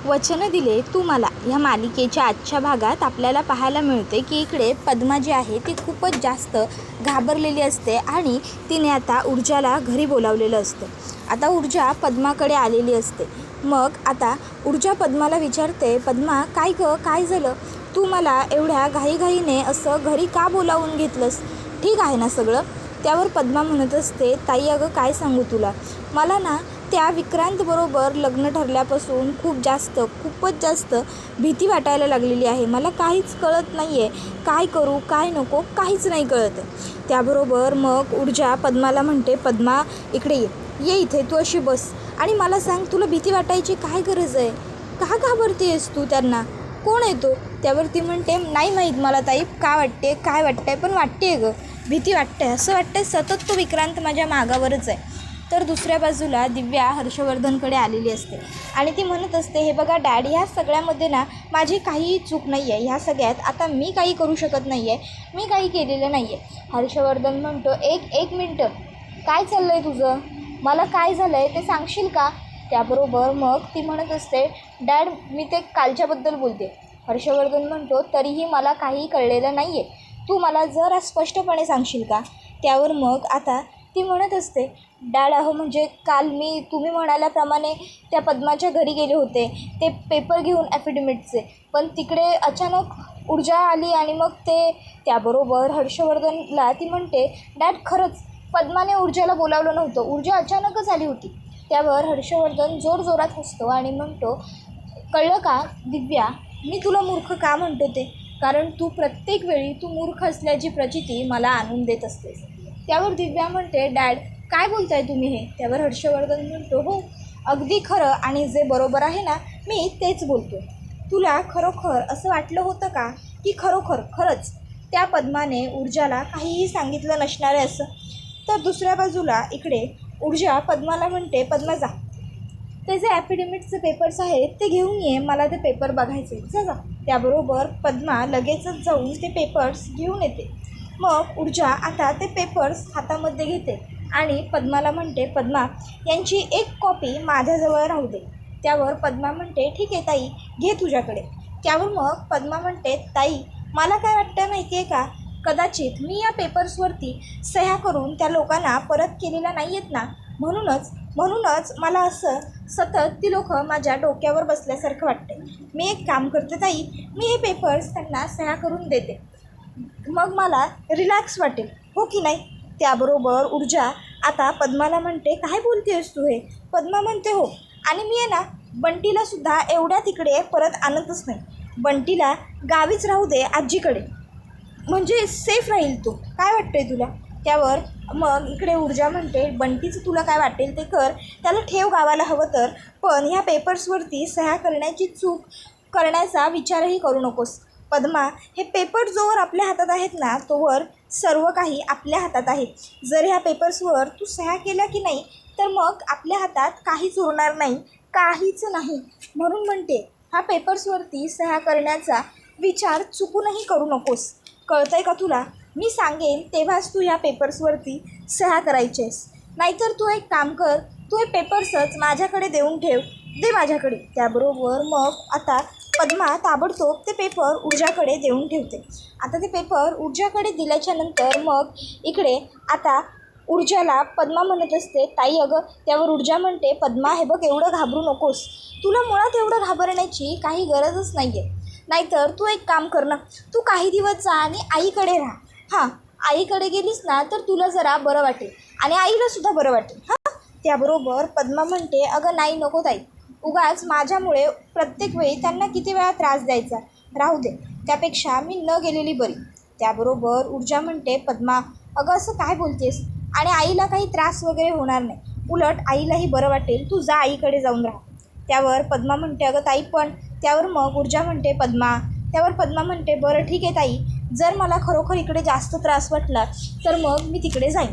वचन दिले तू मला ह्या मालिकेच्या आजच्या भागात आपल्याला पाहायला मिळते की इकडे पद्मा जी आहे ती खूपच जास्त घाबरलेली असते आणि तिने आता ऊर्जाला घरी बोलावलेलं असतं. आता ऊर्जा पद्माकडे आलेली असते. मग आता ऊर्जा पद्माला विचारते, पद्मा काय गं, काय झालं? तू मला एवढ्या घाईघाईने असं घरी का बोलावून घेतलंस? ठीक आहे ना सगळं? त्यावर पद्मा म्हणत असते, ताई अगं काय सांगू तुला, मला ना त्या विक्रांतबरोबर लग्न ठरल्यापासून खूपच जास्त भीती वाटायला लागलेली आहे. मला काहीच कळत नाही आहे, काय करू काय नको काहीच नाही कळत आहे. त्याबरोबर मग ऊर्जा पद्माला म्हणते, पद्मा इकडे ये इथे, तू अशी बस आणि मला सांग, तुला भीती वाटायची काय गरज आहे? का घाबरतेस तू त्यांना? कोण आहे तो? त्यावर ती म्हणते, नाही माहीत मला ताई का वाटते, काय वाटतंय, पण वाटते गं, भीती वाटते. असं वाटतंय सतत तो विक्रांत माझ्या मागावरच आहे. तर दुसऱ्या बाजूला दिव्या हर्षवर्धनकडे आलेली असते आणि ती म्हणत असते, हे बघा डॅड, ह्या सगळ्यामध्ये ना माझी काहीही चूक नाही आहे. ह्या सगळ्यात आता मी काही करू शकत नाही आहे, मी काही केलेलं नाही आहे. हर्षवर्धन म्हणतो, एक मिनटं, काय चाललं आहे तुझं? मला काय झालं आहे ते सांगशील का? त्याबरोबर मग ती म्हणत असते, डॅड मी ते कालच्याबद्दल बोलते. हर्षवर्धन म्हणतो, तरीही मला काही कळलेलं नाही आहे, तू मला जरा स्पष्टपणे सांगशील का? त्यावर मग आता ती म्हणत असते, डॅड अहो म्हणजे काल मी तुम्ही म्हणाल्याप्रमाणे त्या पद्माच्या घरी गेले होते ते पेपर घेऊन ॲफिडेविटचे, पण तिकडे अचानक ऊर्जा आली आणि मग ते त्याबरोबर हर्षवर्धनला ती म्हणते, डॅड खरंच पद्माने ऊर्जाला बोलावलं नव्हतं, ऊर्जा अचानकच आली होती. त्यावर हर्षवर्धन जोरजोरात हसतो आणि म्हणतो, कळलं का दिव्या, मी तुला मूर्ख का म्हणतो ते? कारण तू प्रत्येक वेळी तू मूर्ख असल्याची प्रचिती मला आणून देत असतेस. त्यावर दिव्या म्हणते, डॅड काय बोलताय तुम्ही हे? त्यावर हर्षवर्धन म्हणतो, हो अगदी खरं आणि जे बरोबर आहे ना मी तेच बोलतो. तुला खरोखर असं वाटलं होतं का की खरंच त्या पद्माने ऊर्जाला काहीही सांगितलं नसणार आहे असं? तर दुसऱ्या बाजूला इकडे ऊर्जा पद्माला म्हणते, पद्मा जा, ते जे ॲफिडेविटचे पेपर्स आहेत ते घेऊन ये, मला ते पेपर बघायचे, जा. त्याबरोबर पद्मा लगेचच जाऊन ते पेपर्स घेऊन येते. मग ऊर्जा आता ते पेपर्स हातामध्ये घेते आणि पद्माला म्हणते, पद्मा यांची एक कॉपी माझ्याजवळ राहू दे. त्यावर पद्मा म्हणते, ठीक आहे ताई, घे तुझ्याकडे. त्यावर मग पद्मा म्हणते, ताई मला काय वाटतं माहिती आहे का, कदाचित मी या पेपर्सवरती सह्या करून त्या लोकांना परत केलेल्या नाही आहेत ना, म्हणूनच मला असं सतत ती लोक माझ्या डोक्यावर बसल्यासारखं वाटते. मी एक काम करते ताई, मी हे पेपर्स त्यांना सह्या करून देते, मग मला रिलॅक्स वाटेल, हो की नाही? त्याबरोबर ऊर्जा आता पद्माला म्हणते, काय बोलतेस तू हे? पद्मा म्हणते, हो, आणि मी आहे ना बंटीलासुद्धा एवढ्या तिकडे परत आणतच नाही, बंटीला गावीच राहू दे आजीकडे, म्हणजे सेफ राहील तो, काय वाटतंय तुला? त्यावर मग इकडे ऊर्जा म्हणते, बंटीचं तुला काय वाटेल ते कर, त्याला ठेव गावाला हवं तर, पण ह्या पेपर्सवरती सह्या करण्याची चूक करण्याचा विचारही करू नकोस. पद्मा, हे पेपर जोवर आपल्या हातात आहेत ना तोवर सर्व काही आपल्या हातात आहे. जर ह्या पेपर्सवर तू सह्या केल्या की नाही तर मग आपल्या हातात काहीच उरणार नाही, काहीच नाही. म्हणून म्हणते, ह्या पेपर्सवरती सह्या करण्याचा विचार चुकूनही करू नकोस, कळतंय का तुला? मी सांगेन तेव्हाच तू ह्या पेपर्सवरती सह्या करायचेस, नाहीतर तू एक काम कर, तू हे पेपर्सच माझ्याकडे देऊन ठेव, दे माझ्याकडे. त्याबरोबर मग आता पद्मा ताबडतोब ते पेपर ऊर्जाकडे देऊन ठेवते. आता ते पेपर ऊर्जाकडे दिल्याच्या नंतर मग इकडे आता ऊर्जाला पद्मा म्हणत असते, ताई अगं. त्यावर ऊर्जा म्हणते, पद्मा हे बघ, एवढं घाबरू नकोस, तुला मुळात एवढं घाबरण्याची काही गरजच नाही आहे. नाहीतर तू एक काम कर ना, तू काही दिवस जा आणि आईकडे राहा. हां, आईकडे गेलीस ना तर तुला जरा बरं वाटेल आणि आईलासुद्धा बरं वाटेल. हां. त्याबरोबर पद्मा म्हणते, अगं नाही, नको ताई, उगाच माझ्यामुळे प्रत्येक वेळी त्यांना किती वेळा त्रास द्यायचा, राहू दे, त्यापेक्षा मी न गेलेली बरी. त्याबरोबर ऊर्जा म्हणते, पद्मा अगं असं काय बोलतेस, आणि आईला काही त्रास वगैरे होणार नाही, उलट आईलाही बरं वाटेल, तू जा आईकडे जाऊन राहा. त्यावर पद्मा म्हणते, अगं ताई पण. त्यावर मग ऊर्जा म्हणते, पद्मा. त्यावर पद्मा म्हणते, बरं ठीक आहे ताई, जर मला खरोखर इकडे जास्त त्रास वाटला तर मग मी तिकडे जाईन.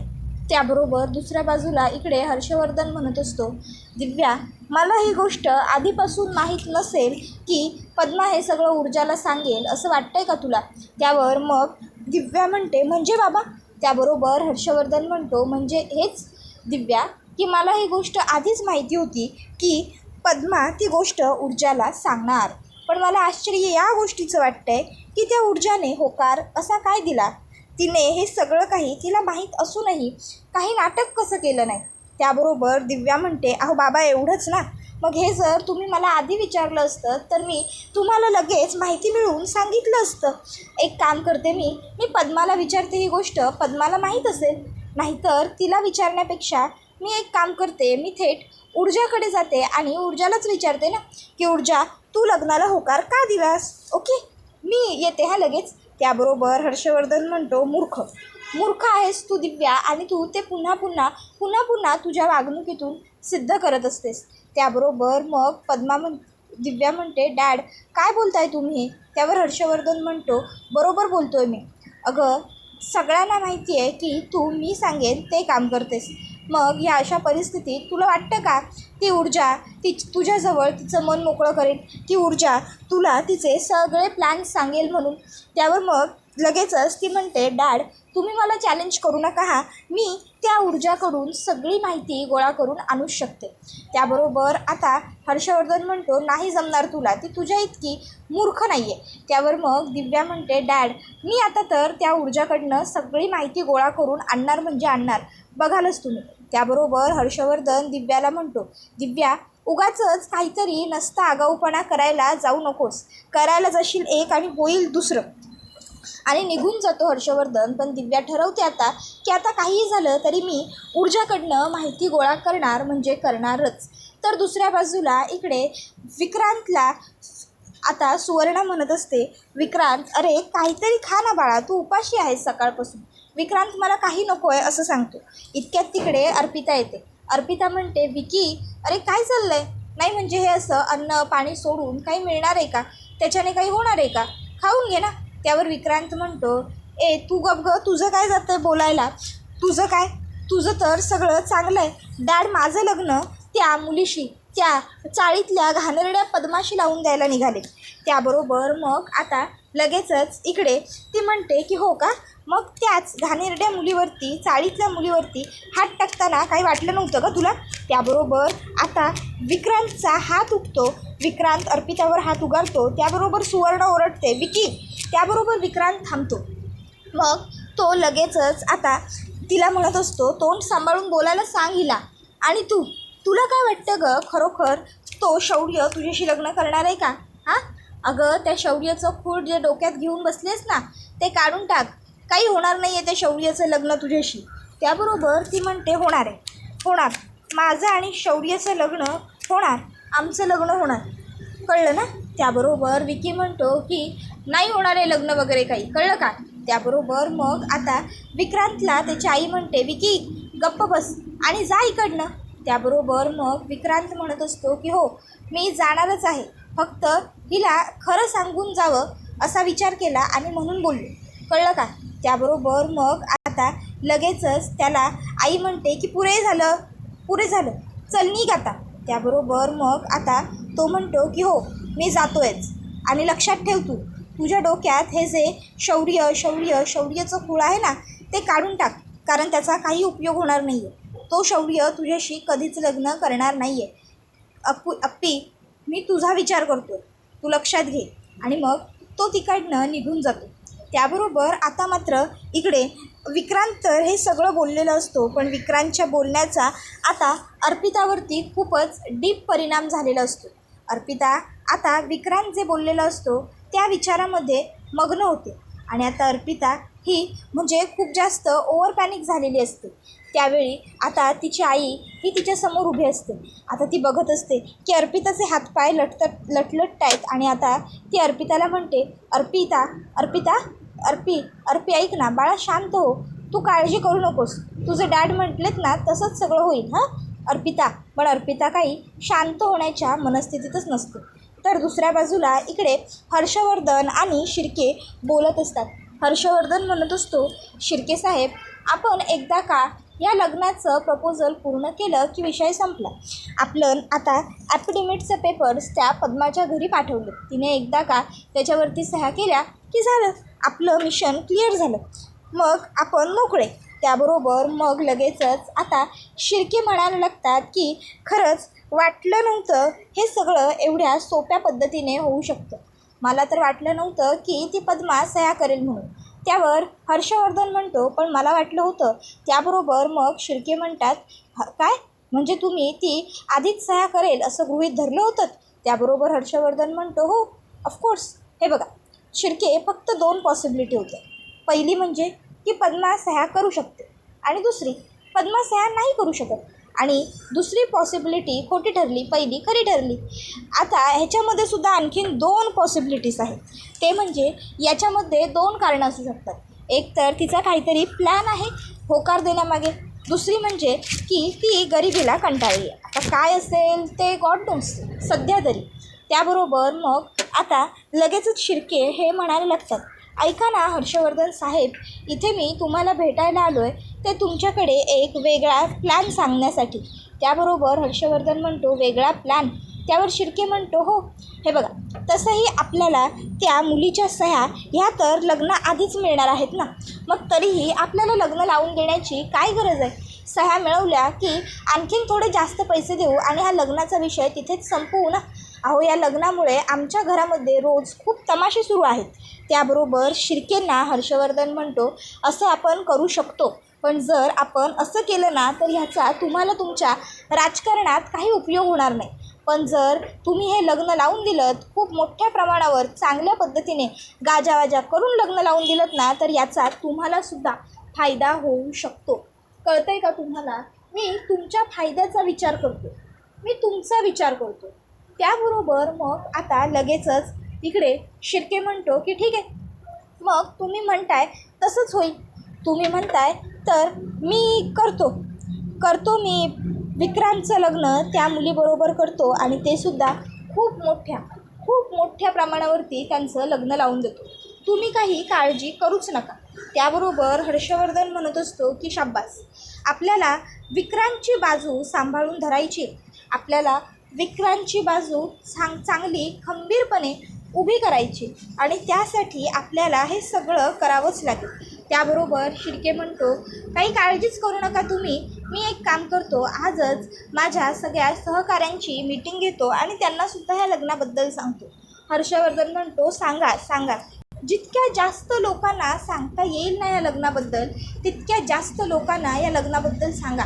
त्याबरोबर दुसऱ्या बाजूला इकडे हर्षवर्धन म्हणत असतो, दिव्या मला ही गोष्ट आधीपासून माहीत नसेल की पद्मा हे सगळं ऊर्जाला सांगेल असं वाटतंय का तुला? त्यावर मग दिव्या म्हणते, म्हणजे बाबा? त्याबरोबर हर्षवर्धन म्हणतो, म्हणजे हेच दिव्या की मला ही गोष्ट आधीच माहिती होती की पद्मा ती गोष्ट ऊर्जाला सांगणार. पण मला आश्चर्य या गोष्टीचं वाटतंय की त्या ऊर्जाने होकार असा काय दिला. तिने हे सगळं काही तिला माहीत असूनही काही नाटक कसं केलं नाही. त्याबरोबर दिव्या म्हणते, अहो बाबा एवढंच ना, मग हे जर तुम्ही मला आधी विचारलं असतं तर मी तुम्हाला लगेच माहिती मिळवून सांगितलं असतं. एक काम करते, मी पद्माला विचारते ही गोष्ट पद्माला माहीत असेल. नाहीतर तिला विचारण्यापेक्षा मी एक काम करते, मी थेट ऊर्जाकडे जाते आणि ऊर्जालाच विचारते ना की ऊर्जा तू लग्नाला होकार का दिलास. ओके, मी येते हा लगेच. त्याबरोबर हर्षवर्धन म्हणतो, मूर्ख आहेस तू दिव्या, आणि तू ते पुन्हा पुन्हा तुझ्या वागणुकीतून सिद्ध करत असतेस. त्याबरोबर मग दिव्या म्हणते, डॅड काय बोलताय तुम्ही. त्यावर हर्षवर्धन म्हणतो, बरोबर बोलतोय मी. अगं सगळ्यांना माहिती आहे की तू मी सांगेन ते काम करतेस. मग या अशा परिस्थितीत तुला वाटतं का ती ऊर्जा तुझ्याजवळ तिचं मन मोकळं करेल, की ऊर्जा तुला तिचे सगळे प्लॅन्स सांगेल म्हणून. त्यावर मग लगेचच ती म्हणते, डॅड तुम्ही मला चॅलेंज करू नका हा, मी त्या ऊर्जाकडून सगळी माहिती गोळा करून आणूच शकते. त्याबरोबर आता हर्षवर्धन म्हणतो, नाही जमणार तुला, ती तुझ्या इतकी मूर्ख नाही आहे. त्यावर मग दिव्या म्हणते, डॅड मी आता तर त्या ऊर्जाकडनं सगळी माहिती गोळा करून आणणार म्हणजे आणणार, बघालच तुम्ही. त्याबरोबर हर्षवर्धन दिव्याला म्हणतो, दिव्या उगाचच काहीतरी नसता आगाऊपणा करायला जाऊ नकोस. करायला जाशील एक आणि होईल दुसरं. आणि निघून जातो हर्षवर्धन. पण दिव्या ठरवते आता की आता काहीही झालं तरी मी ऊर्जाकडनं माहिती गोळा करणार म्हणजे करणारच. तर दुसऱ्या बाजूला इकडे विक्रांतला आता सुवर्णा म्हणत असते, विक्रांत अरे काहीतरी खा ना बाळा, तू उपाशी आहेस सकाळपासून. विक्रांत मला काही नको आहे असं सांगतो. इतक्यात तिकडे अर्पिता येते. अर्पिता म्हणते, विकी अरे काय चाललं आहे. नाही म्हणजे हे असं अन्न पाणी सोडून काही मिळणार आहे का, त्याच्याने काही होणार आहे का, खाऊन घे ना. त्यावर विक्रांत म्हणतो, ए तू गप ग, तुझं काय जातं आहे बोलायला. तुझं तर सगळं चांगलं आहे. डॅड माझं लग्न त्या मुलीशी, त्या चाळीतल्या घाणेरड्या पद्माशी लावून द्यायला निघाले. त्याबरोबर मग आता लगेचच इकडे ती म्हणते की हो का, मग त्याच घाणेरड्या मुलीवरती, चाळीतल्या मुलीवरती हात टाकताना काही वाटलं नव्हतं का तुला. त्याबरोबर आता विक्रांतचा हात उठतो. विक्रांत अर्पितावर हात उगारतो. त्याबरोबर सुवर्ण ओरडते, विकी. त्याबरोबर विक्रांत थांबतो. मग तो लगेचच आता तिला म्हणत असतो, तोंड सांभाळून बोलायला सांग हिला. आणि तुला काय वाटतं ग, खरोखर तो शौर्य तुझ्याशी लग्न करणार आहे का. हां अगं त्या शौर्याचं खूळ जे डोक्यात घेऊन बसलेस ना ते काढून टाक. काही होणार नाही आहे त्या शौर्याचं लग्न तुझ्याशी. त्याबरोबर ती म्हणते, होणार माझं आणि शौर्याचं लग्न होणार, आमचं लग्न होणार, कळलं ना. त्याबरोबर विकी म्हणतो की नाही होणार आहे लग्न वगैरे काही, कळलं का. त्याबरोबर मग आता विक्रांतला त्याची आई म्हणते, विकी गप्प बस आणि जा इकडनं. त्याबरोबर मग विक्रांत म्हणत असतो की हो मी जाणारच आहे, फक्त हिला खरं सांगून जावं असा विचार केला आणि म्हणून बोललो, कळलं का. त्याबरोबर मग आता लगेचच त्याला आई म्हणते की पुरे झालं चल निघ आता. त्याबरोबर मग आता तो म्हणतो की हो मी जातोयच, आणि लक्षात ठेव तुझ्या डोक्यात हे जे शौर्याचं खूळ आहे ना ते काढून टाक, कारण त्याचा काही उपयोग होणार नाही आहे. तो शौर्य तुझ्याशी कधीच लग्न करणार नाही आहे. अप्पी मी तुझा विचार करतो, तू लक्षात घे. आणि मग तो तिकडनं निघून जातो. त्याबरोबर आता मात्र इकडे विक्रांत तर हे सगळं बोललेलं असतो, पण विक्रांतच्या बोलण्याचा आता अर्पितावरती खूपच डीप परिणाम झालेला असतो. अर्पिता आता विक्रांत जे बोललेलं असतो त्या विचारामध्ये मग्न होते. आणि आता अर्पिता ही म्हणजे खूप जास्त ओव्हर पॅनिक झालेली असते. त्यावेळी आता तिची आई ही तिच्यासमोर उभी असते. आता ती बघत असते की अर्पिताचे हातपाय लटलट आहेत. आणि आता ती अर्पिताला म्हणते, अर्पी ऐक ना बाळा, शांत हो, तू काळजी करू नकोस, तुझे डॅड म्हटलेत ना तसंच सगळं होईल हां अर्पिता. पण अर्पिता काही शांत होण्याच्या मनस्थितीतच नसते. तर दुसऱ्या बाजूला इकडे हर्षवर्धन आणि शिर्के बोलत असतात. हर्षवर्धन म्हणत असतो, शिर्के साहेब आपण एकदा का या लग्नाचं प्रपोजल पूर्ण केलं की विषय संपला. आपलं आता ॲफिडेविटचे पेपर्स त्या पद्माच्या घरी पाठवले. तिने एकदा का त्याच्यावरती सह्या केल्या की झालं, आपलं मिशन क्लिअर झालं, मग आपण मोकळे. त्याबरोबर मग लगेचच आता शिर्के म्हणायला लागतात की खरंच वाटलं नव्हतं हे सगळं एवढ्या सोप्या पद्धतीने होऊ शकतं. मला तर वाटलं नव्हतं की ती पद्मा सह्या करेल म्हणून. त्यावर हर्षवर्धन म्हणतो, पण मला वाटलं होतं. त्याबरोबर मग शिर्के म्हणतात, काय म्हणजे तुम्ही ती आधीच सह्या करेल असं गृहीत धरलं होतं? त्याबरोबर हर्षवर्धन म्हणतो, हो ऑफकोर्स. हे बघा शिर्के, फक्त 2 पॉसिबिलिटी होत्या. पहिली म्हणजे की पद्मा सह्या करू शकते आणि दुसरी पद्मा सह्या नाही करू शकत. आणि दुसरी पॉसिबिलिटी खोटी ठरली, पहिली खरी ठरली. आता ह्याच्यामध्ये सुद्धा आणखीन 2 पॉसिबिलिटीज आहेत. ते म्हणजे याच्यामध्ये 2 कारणं असू शकतात. एक तर तिचा काहीतरी प्लॅन आहे होकार देण्यामागे. दुसरी म्हणजे की ती गरिबीला कंटाळली. आता काय असेल ते गॉड नोस सध्या तरी. त्याबरोबर मग आता लगेचच शिर्के हे म्हणायला लागतात, ऐका ना हर्षवर्धन साहेब, इथे मी तुम्हाला भेटायला आलो आहे ते तुमच्याकडे एक वेगळा प्लॅन सांगण्यासाठी. त्याबरोबर हर्षवर्धन म्हणतो, वेगळा प्लॅन? त्यावर शिर्के म्हणतो, हो. हे बघा, तसंही आपल्याला त्या मुलीच्या सह्या ह्या तर लग्नाआधीच मिळणार आहेत ना, मग तरीही आपल्याला लग्न लावून देण्याची काय गरज आहे? सह्या मिळवल्या की आणखीन थोडे जास्त पैसे देऊ आणि हा लग्नाचा विषय तिथेच संपवू ना. अहो, या लग्नामुळे आमच्या घरामध्ये रोज खूप तमाशे सुरू आहेत. त्याबरोबर शिर्केंना हर्षवर्धन म्हणतो, असं आपण करू शकतो, पण जर आपण असं केलं ना तर ह्याचा तुम्हाला तुमच्या राजकारणात काही उपयोग होणार नाही. पण जर तुम्ही हे लग्न लावून दिलं, खूप मोठ्या प्रमाणावर चांगल्या पद्धतीने गाजावाजा करून लग्न लावून दिलं ना, तर याचा तुम्हालासुद्धा फायदा होऊ शकतो. कळतं आहे का तुम्हाला? मी तुमच्या फायद्याचा विचार करतो, मी तुमचा विचार करतो. त्याबरोबर मग आता लगेचच इकडे शिर्के म्हणतो की ठीक आहे, मग तुम्ही म्हणताय तसंच होईल. तुम्ही म्हणताय तर मी करतो मी विक्रांतचं लग्न त्या मुलीबरोबर करतो आणि ते सुद्धा खूप मोठ्या प्रमाणावरती त्यांचं लग्न लावून देतो. तुम्ही काही काळजी करूच नका. त्याबरोबर हर्षवर्धन म्हणत असतो की शाब्बास, आपल्याला विक्रांतची बाजू सांभाळून धरायची. आपल्याला विक्रांतची बाजू चांगली खंबीरपणे उभी करायची आणि त्यासाठी आपल्याला हे सगळं करावंच लागेल. त्याबरोबर शिर्के म्हणतो, काही काळजीच करू नका तुम्ही. मी एक काम करतो, आजच माझ्या सगळ्या सहकाऱ्यांची मीटिंग घेतो आणि त्यांनासुद्धा ह्या लग्नाबद्दल सांगतो. हर्षवर्धन म्हणतो, सांगा. जितक्या जास्त लोकांना सांगता येईल ना या लग्नाबद्दल, तितक्या जास्त लोकांना या लग्नाबद्दल सांगा.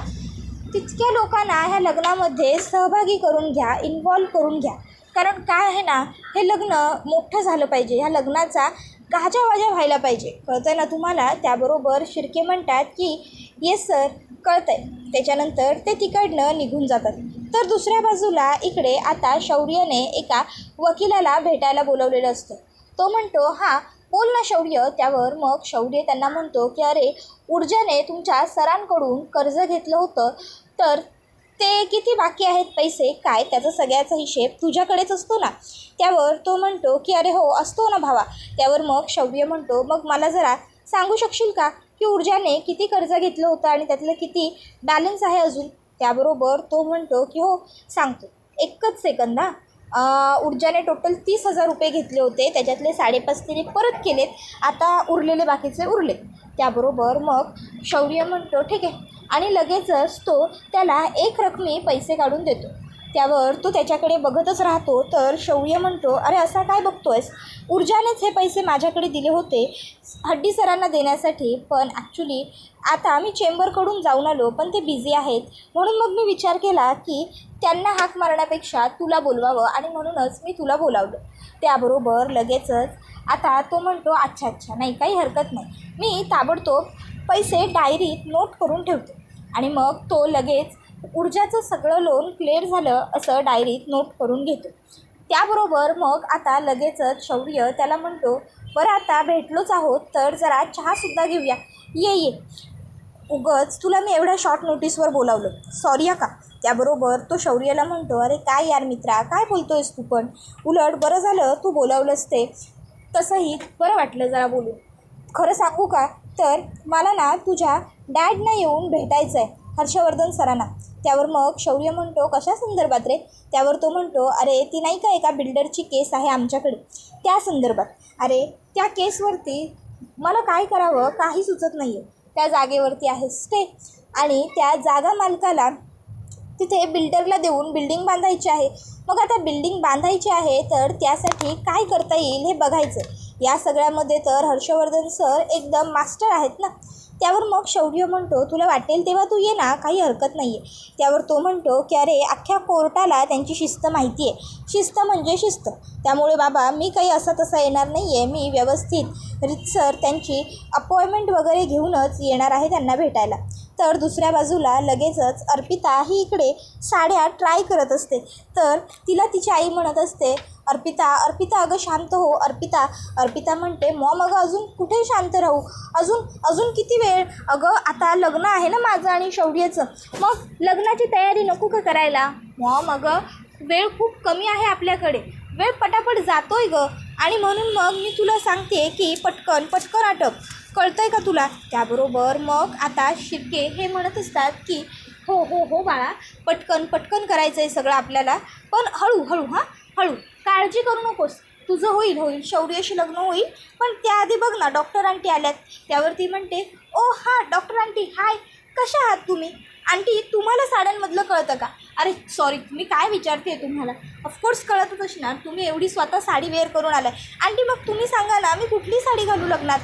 तितक्या लोकांना ह्या लग्नामध्ये सहभागी करून घ्या, इन्व्हॉल्व करून घ्या. कारण काय आहे ना, हे लग्न मोठं झालं पाहिजे, ह्या लग्नाचा गाजावाजा व्हायला पाहिजे. कळतं आहे ना तुम्हाला? त्याबरोबर शिर्के म्हणतात की येस सर, कळतं आहे. त्याच्यानंतर ते तिकडनं निघून जातात. तर दुसऱ्या बाजूला इकडे आता शौर्यने एका वकिलाला भेटायला बोलवलेलं असतं. तो म्हणतो, हां बोल ना शौर्य. त्यावर मग शौर्य त्यांना म्हणतो की अरे, ऊर्जाने तुमच्या सरांकडून कर्ज घेतलं होतं, तर ते किती बाकी आहेत पैसे, काय त्याचा सगळ्याचा हिशेब तुझ्याकडेच असतो ना. त्यावर तो म्हणतो की अरे हो, असतो ना भावा. त्यावर मग शौर्य म्हणतो, मग मला जरा सांगू शकशील का की ऊर्जाने किती कर्ज घेतलं होतं आणि त्यातलं किती बॅलन्स आहे अजून? त्याबरोबर तो म्हणतो की हो सांगतो, एकच सेकंद हा. ऊर्जाने टोटल 30,000 रुपये घेतले होते, त्याच्यातले 5.5 तिने परत केलेत, आता उरलेले बाकीचे उरले. त्याबरोबर मग शौर्य म्हणतो ठीक आहे आणि लगेचच तो त्याला एक रकमी पैसे काढून देतो. त्यावर तो त्याच्याकडे बघतच राहतो. तर शौर्य म्हणतो, अरे असा काय बघतोयस? ऊर्जानेच हे पैसे माझ्याकडे दिले होते हड्डी सरांना देण्यासाठी, पण ॲक्च्युली आता मी चेंबरकडून जाऊन आलो, पण ते बिझी आहेत, म्हणून मग मी विचार केला की त्यांना हाक मारण्यापेक्षा तुला बोलवावं आणि म्हणूनच मी तुला बोलावलं. त्याबरोबर लगेचच आता तो म्हणतो, अच्छा नाही काही हरकत नाही, मी ताबडतोब पैसे डायरीत नोट करून ठेवतो. आणि मग तो लगेच ऊर्जाचं सगळं लोन क्लिअर झालं असं डायरीत नोट करून घेतो. त्याबरोबर मग आता लगेचच शौर्य त्याला म्हणतो, बरं आता भेटलोच आहोत तर जरा चहासुद्धा घेऊया, ये. उगच तुला मी एवढ्या शॉर्ट नोटीसवर बोलावलं, सॉरी का. त्याबरोबर तो शौर्याला म्हणतो, अरे काय यार मित्रा, काय बोलतो आहेस तू पण, उलट बरं झालं तू बोलावलंस ते, तसंही बरं वाटलं जरा बोलून. खरं सांगू का, तर मला ना तुझ्या डॅडना येऊन भेटायचं आहे, हर्षवर्धन सरांना. त्यावर मग शौर्य म्हणतो, कशा संदर्भात रे? त्यावर तो म्हणतो, अरे ती नाही का एका बिल्डरची केस आहे आमच्याकडे, त्या संदर्भात. अरे त्या केसवरती मला काय करावं काही सुचत नाही आहे. त्या जागेवरती आहे स्टे आणि त्या जागा मालकाला तिथे बिल्डरला देऊन बिल्डिंग बांधायची आहे. मग आता बिल्डिंग बांधायची आहे तर त्यासाठी काय करता येईल हे बघायचं. या सगळ्यामध्ये तर हर्षवर्धन सर एकदम मास्टर आहेत ना. त्यावर मग शौर्य म्हणतो, तुला वाटेल तेव्हा तू ये ना, काही हरकत नाही आहे. त्यावर तो म्हणतो की अरे अख्ख्या कोर्टाला त्यांची शिस्त माहिती आहे. शिस्त म्हणजे शिस्त. त्यामुळे बाबा मी काही असं तसं येणार नाही आहे. मी व्यवस्थित रीतसर त्यांची अपॉइंटमेंट वगैरे घेऊनच येणार आहे त्यांना भेटायला. तर दुसऱ्या बाजूला लगेचच अर्पिता ही इकडे साड्या ट्राय करत असते. तर तिला तिची आई म्हणत असते, अर्पिता अर्पिता अगं शांत हो. अर्पिता म्हणते, मॉम अगं अजून कुठे शांत राहू, अजून किती वेळ. अगं आता लग्न आहे ना माझं आणि शौर्याचं, मग लग्नाची तयारी नको का करायला. मॉम अगं वेळ खूप कमी आहे आपल्याकडे, वेळ पटापट जातोय गं. आणि म्हणून मग मी तुला सांगते की पटकन आटप, कळतंय का तुला. त्याबरोबर मग आता शिर्के हे म्हणत असतात की हो बाळा, पटकन करायचं आहे सगळं आपल्याला, पण हळू काळजी करू नकोस, तुझं होईल शौर्याशी लग्न होईल. पण त्याआधी बघ ना डॉक्टर आंटी आल्यात. त्यावर ती म्हणते, ओ हां डॉक्टर आंटी, हाय, कशा आहात तुम्ही. आंटी तुम्हाला साड्यांमधलं कळतं का. अरे सॉरी, मी काय विचारते तुम्हाला, ऑफकोर्स कळतच असणार, तुम्ही एवढी स्वतः साडी वेअर करून आलाय. आंटी मग तुम्ही सांगा ना, मी कुठली साडी घालू लग्नात.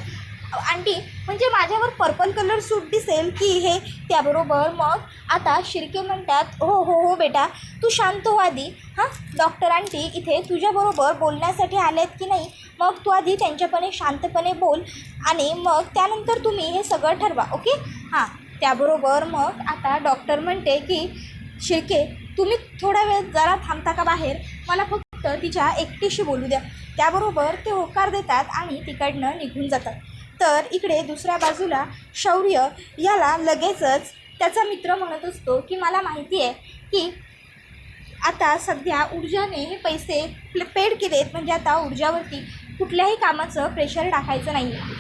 आंटी म्हणजे माझ्यावर पर्पल कलर सूट दिसेल की हे. त्याबरोबर मग आता शिर्के म्हणतात, हो बेटा तू शांत हो आधी. हां डॉक्टर आंटी इथे तुझ्याबरोबर बोलण्यासाठी आलेत की नाही, मग तू आधी त्यांच्यापणे शांतपणे बोल आणि मग त्यानंतर तुम्ही हे सगळं ठरवा, ओके. हां त्याबरोबर मग आता डॉक्टर म्हणते की शिर्के तुम्ही थोडा वेळ जरा थांबता का बाहेर, मला फक्त तिच्या एकटीशी बोलू द्या. त्याबरोबर ते होकार देतात आणि तिकडनं निघून जातात. तर इकडे दुसऱ्या बाजूला शौर्य याला लगेचच त्याचा मित्र म्हणत असतो की मला माहिती आहे की आता सध्या ऊर्जाने हे पैसे पेड केलेत, म्हणजे आता ऊर्जावरती कुठल्याही कामाचं प्रेशर टाकायचं नाही आहे.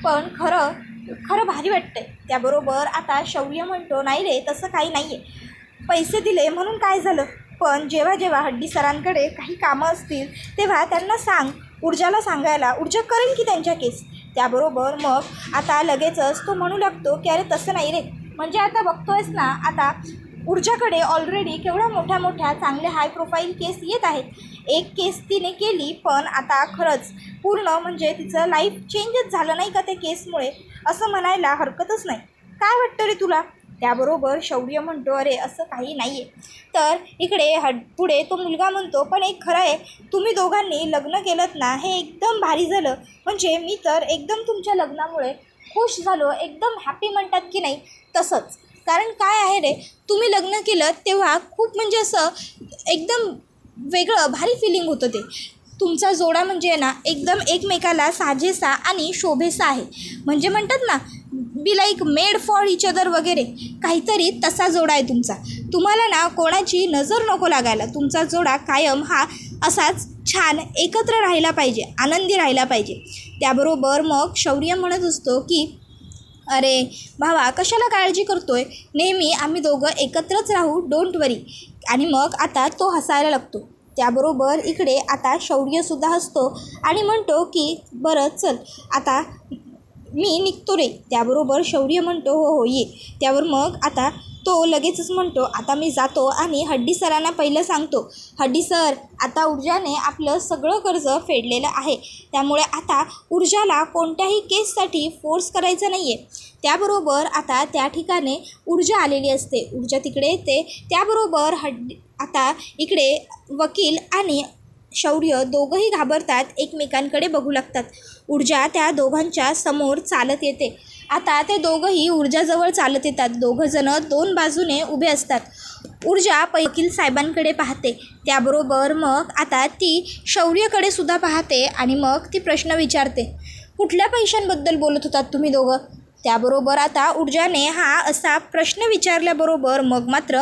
पण खरं भारी वाटतंय. त्याबरोबर आता शौर्य म्हणतो, नाही रे तसं काही नाही आहे, पैसे दिले म्हणून काय झालं, पण जेव्हा हड्डी सरांकडे काही कामं असतील तेव्हा त्यांना सांग, ऊर्जाला सांगायला, ऊर्जा करेल की त्यांच्या केस. त्याबरोबर मग आता लगेचच तो म्हणू लागतो की अरे तसं नाही रे, म्हणजे आता बघतोयस ना, आता ऊर्जाकडे ऑलरेडी केवढ्या मोठ्या चांगले हाय प्रोफाईल केस येत आहेत. एक केस तिने केली पण आता खरंच पूर्ण म्हणजे तिचं लाईफ चेंजच झालं नाही का ते केसमुळे, असं म्हणायला हरकतच नाही. काय वाटतं रे तुला. त्याबरोबर शौर्य म्हणतो, अरे असं काही नाही आहे. तर इकडे पुढे तो मुलगा म्हणतो, पण एक खरं आहे, तुम्ही दोघांनी लग्न केलं ना हे एकदम भारी झालं. म्हणजे मी तर एकदम तुमच्या लग्नामुळे खुश झालो, एकदम हॅपी म्हणतात की नाही तसंच. कारण काय आहे रे, तुम्ही लग्न केलं तेव्हा खूप म्हणजे असं एकदम वेगळं भारी फिलिंग होतं ते. तुमचा जोडा म्हणजे ना एकदम एकमेकाला साजेसा आणि शोभेसा आहे. म्हणजे म्हणतात ना be like made for each other वगैरे, काहीतरी तसा जोडा आहे तुमचा. तुम्हाला ना कोणाची नजर नको लागायला. तुमचा जोडा कायम हा असाच छान एकत्र राहिला पाहिजे, आनंदी राहिला पाहिजे. त्याबरोबर मग शौर्य म्हणत असतो की अरे भावा कशाला काळजी करतोय, नेहमी आम्ही दोघं एकत्रच राहू, डोंट वरी. आणि मग आता तो हसायला लागतो. त्याबरोबर इकडे आता शौर्यसुद्धा हसतो आणि म्हणतो की बरं चल आता मी निघतो रे. त्याबरोबर शौर्य म्हणतो हो ये. त्यावर मग आता तो लगेचच म्हणतो, आता मी जातो आणि हड्डी सरांना पहिलं सांगतो, हड्डी सर आता ऊर्जाने आपलं सगळं कर्ज फेडलेलं आहे, त्यामुळे आता ऊर्जाला कोणत्याही केससाठी फोर्स करायचं नाही आहे. त्याबरोबर आता त्या ठिकाणी ऊर्जा आलेली असते, ऊर्जा तिकडे येते. त्याबरोबर आता इकडे वकील आणि शौर्य दोघंही घाबरतात, एकमेकांकडे बघू लागतात. ऊर्जा त्या दोघांच्या समोर चालत येते. आता ते दोघंही ऊर्जाजवळ चालत येतात. दोघंजणं दोन बाजूने उभे असतात. ऊर्जा वकील साहेबांकडे पाहते. त्याबरोबर मग आता ती शौर्यकडे सुद्धा पाहते आणि मग ती प्रश्न विचारते, कुठल्या पैशांबद्दल बोलत होतात तुम्ही दोघं. त्याबरोबर आता ऊर्जाने हा असा प्रश्न विचारल्याबरोबर मग मात्र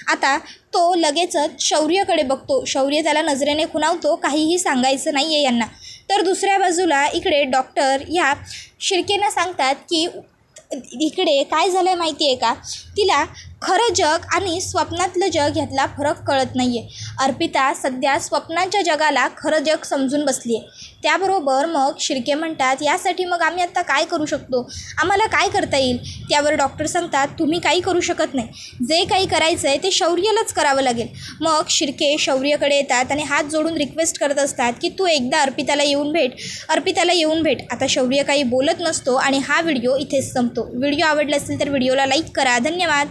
आता तो लगेचच शौर्यकडे बघतो. शौर्य त्याला नजरेने खुणावतो, काहीही सांगायचं नाही आहे यांना. तर दुसऱ्या बाजूला इकडे डॉक्टर ह्या शिर्केंना सांगतात की इकडे काय झालं आहे माहिती आहे का, तिला खरं जग आणि स्वप्नातलं जग ह्यातला फरक कळत नाही आहे. अर्पिता सध्या स्वप्नाच्या जगाला खरं जग समजून बसली आहे. त्याबरोबर मग शिर्के म्हणतात, यासाठी मग आम्ही आत्ता काय करू शकतो, आम्हाला काय करता येईल. त्यावर डॉक्टर सांगतात, तुम्ही काही करू शकत नाही, जे काही करायचं आहे ते शौर्यलाच करावं लागेल. मग शिर्के शौर्यकडे येतात आणि हात जोडून रिक्वेस्ट करत असतात की तू एकदा अर्पिताला येऊन भेट. आता शौर्य काही बोलत नसतो आणि हा व्हिडिओ इथेच संपतो. व्हिडिओ आवडला असेल तर व्हिडिओला लाईक करा. धन्यवाद.